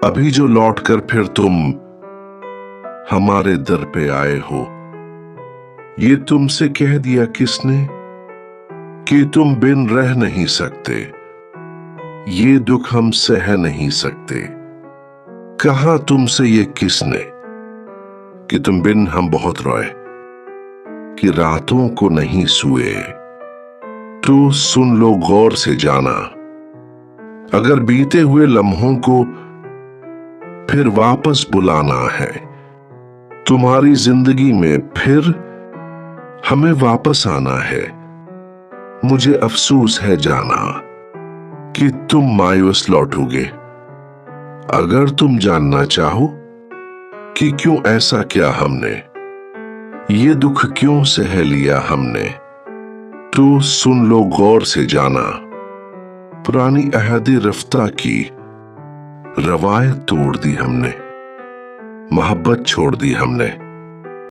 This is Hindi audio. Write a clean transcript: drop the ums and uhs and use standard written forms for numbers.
अभी जो लौटकर फिर तुम हमारे दर पे आए हो, ये तुमसे कह दिया किसने कि तुम बिन रह नहीं सकते? ये दुख हम सह नहीं सकते। कहा तुमसे ये किसने कि तुम बिन हम बहुत रोए, कि रातों को नहीं सोए? तो सुन लो गौर से जाना, अगर बीते हुए लम्हों को फिर वापस बुलाना है, तुम्हारी जिंदगी में फिर हमें वापस आना है। मुझे अफसोस है जाना कि तुम मायूस लौटोगे। अगर तुम जानना चाहो कि क्यों ऐसा किया हमने, ये दुख क्यों सह लिया हमने, तो सुन लो गौर से जाना, पुरानी अहदी रफ्ता की रवायत तोड़ दी हमने, मोहब्बत छोड़ दी हमने।